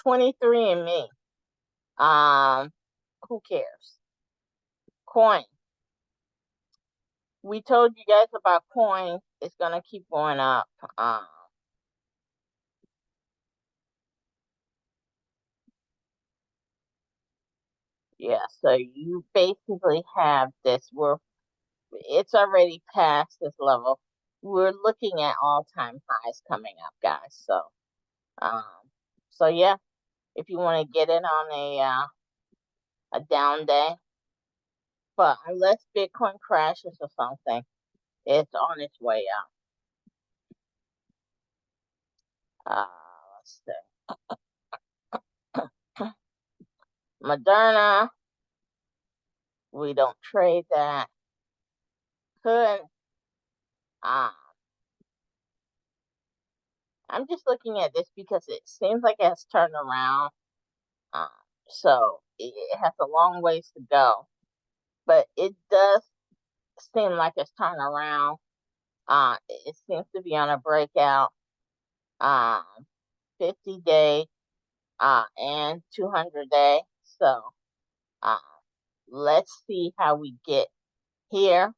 23andMe. Who cares? Coin. We told you guys about coin. It's gonna keep going up. Yeah, so you basically have this. It's already past this level. We're looking at all-time highs coming up, guys. Um, so yeah, if you want to get in on a down day, but unless Bitcoin crashes or something, it's on its way up. Let's see. Moderna, we don't trade that. Could um, I'm just looking at this because it seems like it has turned around. Um, so it has a long ways to go, but it does seem like it's turned around. It seems to be on a breakout. Um, 50-day and 200-day. So uh, let's see how we get here.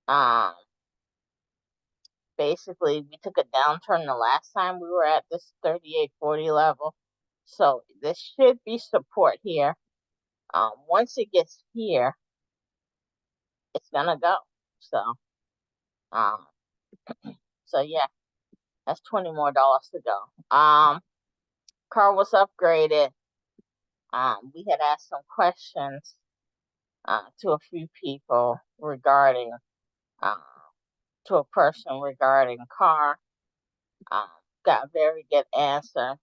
Um, basically, we took a downturn the last time we were at this 38.40 level. So this should be support here. Once it gets here, it's gonna go. So, um, so yeah, that's $20 more to go. Car was upgraded. We had asked some questions to a few people regarding to a person regarding car. Got a very good answer.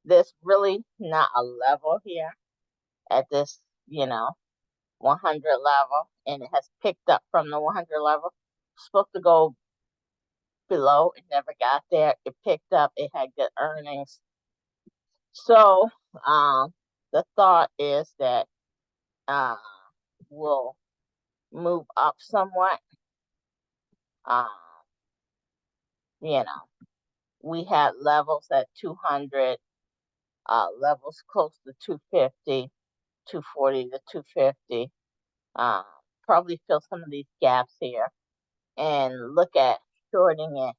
There's really not a level here at this, 100 level, and it has picked up from the 100 level. It's supposed to go below, it never got there. It picked up, it had good earnings. So, the thought is that we'll move up somewhat. Um, you know, we had levels at 200, levels close to 250, 240 to 250. Probably fill some of these gaps here and look at shorting it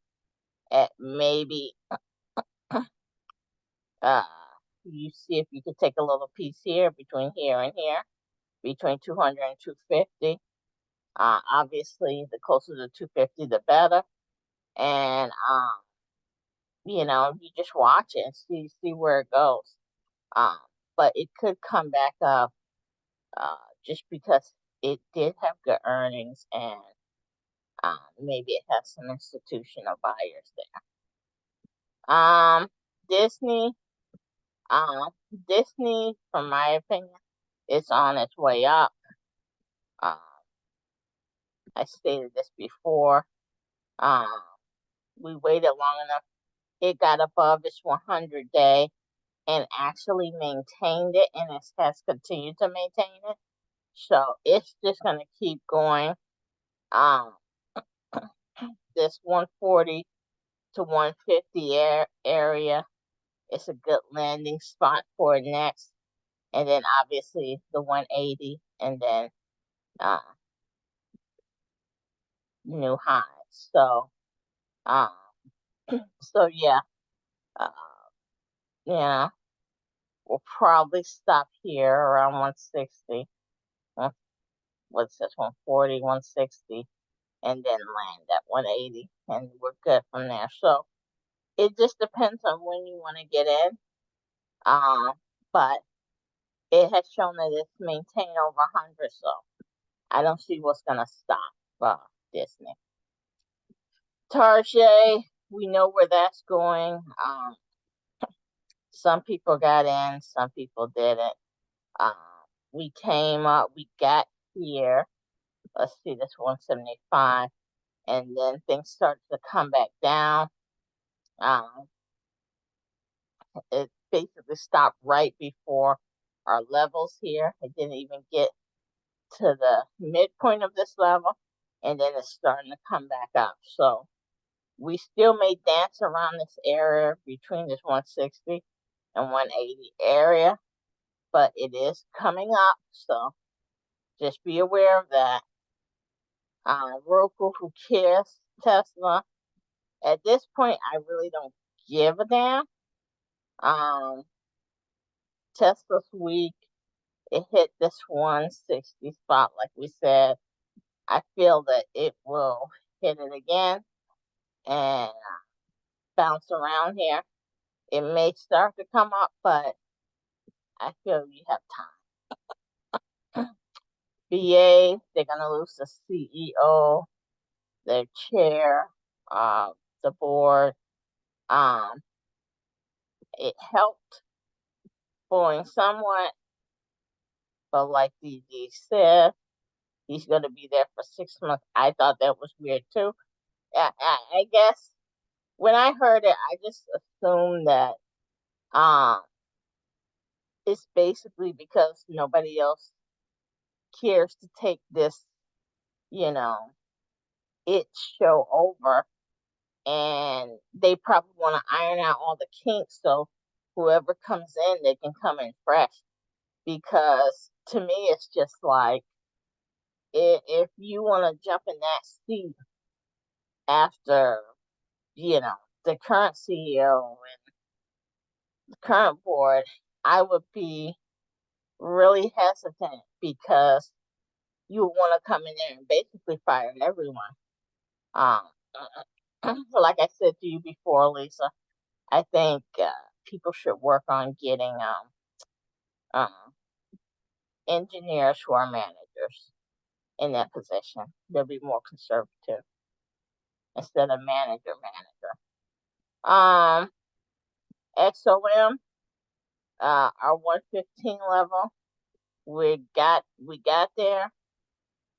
at maybe, uh, you see if you could take a little piece here between here and here, between 200 and 250. Obviously, the closer to 250, the better. And, you just watch it and see where it goes. Um, but it could come back up just because it did have good earnings and maybe it has some institutional buyers there. Disney, um, Disney, from my opinion, is on its way up. Um, I stated this before. Um, we waited long enough. It got above its 100-day and actually maintained it, and it has continued to maintain it. So it's just going to keep going. Um, this 140 to 150 area is a good landing spot for it next. And then obviously the 180 and then uh, new highs. So, um, so yeah, uh, yeah, we'll probably stop here around 160. What's this, 140, 160, and then land at 180, and we're good from there. So it just depends on when you want to get in. But it has shown that it's maintained over 100, so I don't see what's gonna stop Disney. Target, we know where that's going. Some people got in, some people didn't. Um, we came up, we got here. Let's see, this 175, and then things started to come back down. It basically stopped right before our levels here. It didn't even get to the midpoint of this level, and then it's starting to come back up. So We still may dance around this area between this 160 and 180 area, but it is coming up, so just be aware of that. Roku, who cares? Tesla. At this point, I really don't give a damn. Um, Tesla's weak. It hit this 160 spot, like we said. I feel that it will hit it again and bounce around here. It may start to come up, but I feel you have time. BA, they're gonna lose the CEO, their chair, the board. Um, it helped Boeing somewhat, but like DD said, he's gonna be there for 6 months. I thought that was weird too. I guess when I heard it, I just assumed that um it's basically because nobody else cares to take this, you know, it show over, and they probably want to iron out all the kinks so whoever comes in, they can come in fresh. Because to me, it's just like if you want to jump in that seat after, the current CEO and the current board, I would be really hesitant because you would want to come in there and basically fire everyone. Um, like I said to you before, Lisa, I think people should work on getting um, engineers who are managers in that position. They'll be more conservative instead of manager. Um, XOM, our 115 level, we got there.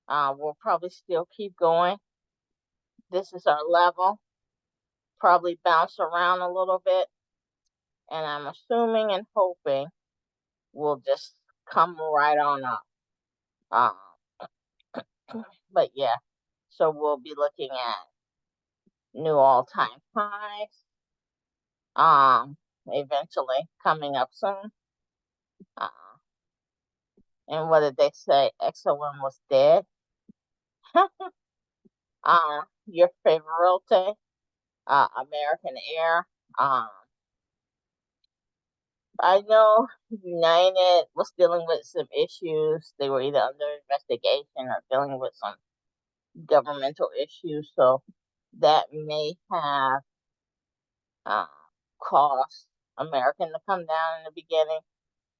We'll probably still keep going. This is our level. Probably bounce around a little bit, and I'm assuming and hoping we'll just come right on up. But yeah, so we'll be looking at new all-time highs. Eventually coming up soon. Uh, and what did they say? XOM was dead. Your favorite, American Air. I know United was dealing with some issues. They were either under investigation or dealing with some governmental issues, so that may have uh, caused American to come down in the beginning.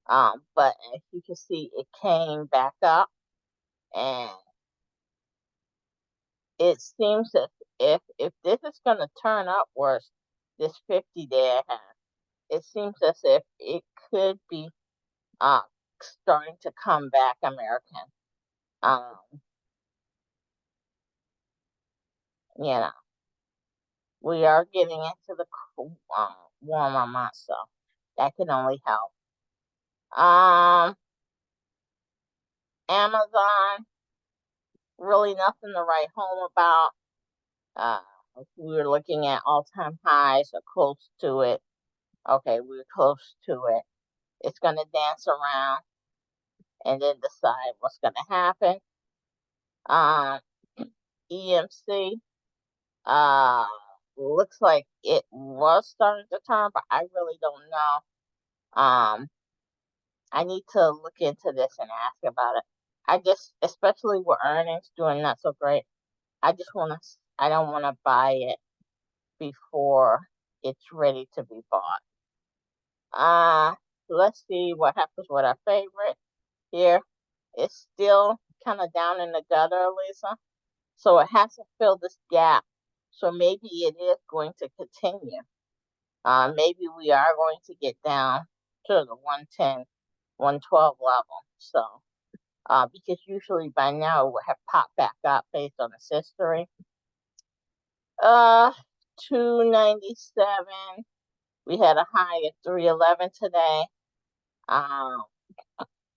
But as you can see, it came back up, and it seems that if this is going to turn upwards, this 50-day it seems as if it could be uh, starting to come back American. Um, you know, we are getting into the warmer months, so that can only help. Amazon, really nothing to write home about. Uh, we were looking at all-time highs or close to it. Okay, we're close to it. It's going to dance around and then decide what's going to happen. Um, EMC, uh, looks like it was starting to turn, but I really don't know. I need to look into this and ask about it. I just, especially with earnings doing not so great, I don't want to buy it before it's ready to be bought. Uh, let's see what happens with our favorite here. It's still kind of down in the gutter, Lisa. So it has to fill this gap. So maybe it is going to continue. Maybe we are going to get down to the 110, 112 level. So, because usually by now it would have popped back up based on its history. 297. We had a high of 311 today. Um,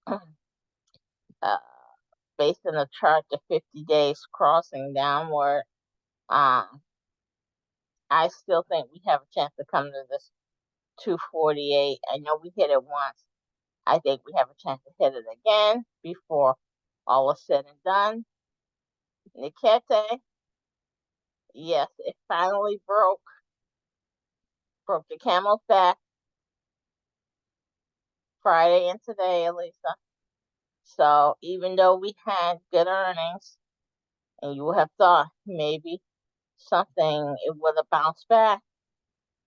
uh, based on the chart, the 50 days crossing downward. Um, I still think we have a chance to come to this 248. I know we hit it once. I think we have a chance to hit it again before all is said and done. Nikete, yes, it finally broke the camel's back Friday and today, Elisa. So even though we had good earnings, and you would have thought maybe something it would have bounced back,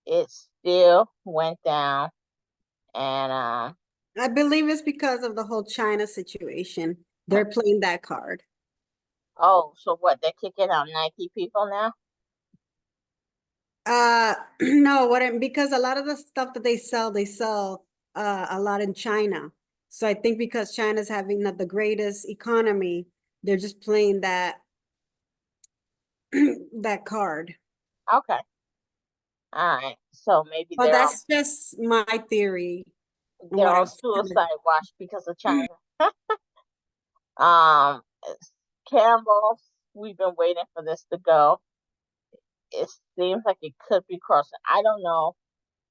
it still went down. And I believe it's because of the whole China situation. They're playing that card. oh, so what? They're kicking out Nike people now? No, because a lot of the stuff that they sell a lot in China. So I think because China's having not the greatest economy, they're just playing that that card. Okay. All right. So maybe But that's just my theory on they're what on I've seen. suicide watch because of China. Um, Campbell, we've been waiting for this to go. It seems like it could be crossing. I don't know.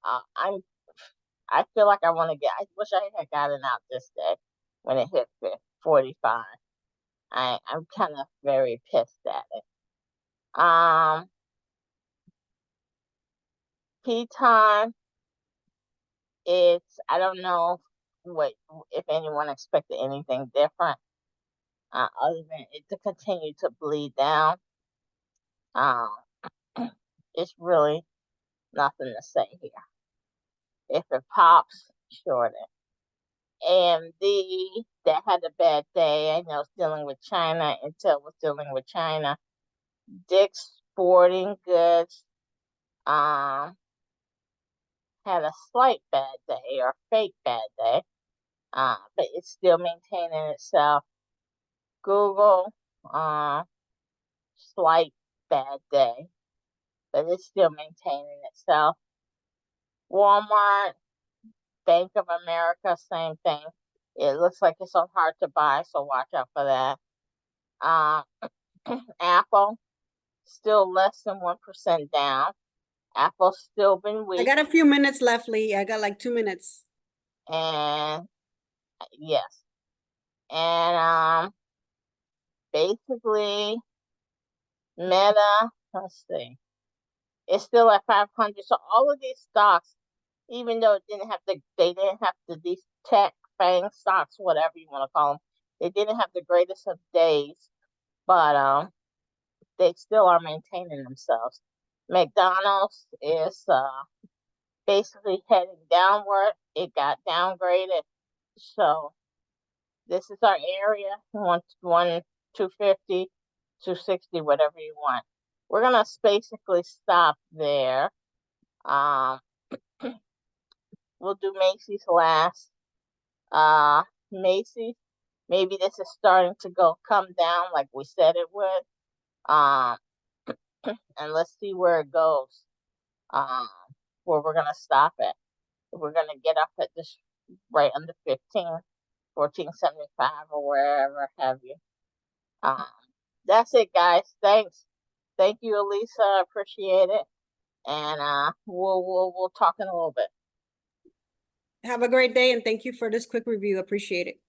Uh, I'm. I feel like I want to get. I wish I had gotten out this day when it hit 45. I'm kind of very pissed at it. Tea time. I don't know what if anyone expected anything different, other than it to continue to bleed down. Um, it's really nothing to say here. If it pops, sure then. AMD that had a bad day. I know it's dealing with China. Intel was dealing with China. Dick's Sporting Goods um had a slight bad day or fake bad day. But it's still maintaining itself. Google, slight bad day, but it's still maintaining itself. Walmart, Bank of America, same thing. It looks like it's so hard to buy, so watch out for that. Uh, Apple, still less than 1% down. Apple's still been I weak, got a few minutes left, Lee. I got like 2 minutes. and yes, and basically Meta. Let's see, it's still at 500. So all of these stocks, even though they didn't have these tech fang stocks, whatever you want to call them, they didn't have the greatest of days, but they still are maintaining themselves. McDonald's is basically heading downward. It got downgraded, so this is our area: 250, 260, whatever you want. We're gonna basically stop there. Um, we'll do Macy's last. Macy's, maybe this is starting to come down like we said it would. Um, and let's see where it goes. Um, where we're gonna stop at. We're gonna get up at this right under 15, 14.75 or wherever have you. Um, that's it, guys. Thanks. Thank you, Elisa. I appreciate it. And we'll talk in a little bit. Have a great day and thank you for this quick review. Appreciate it.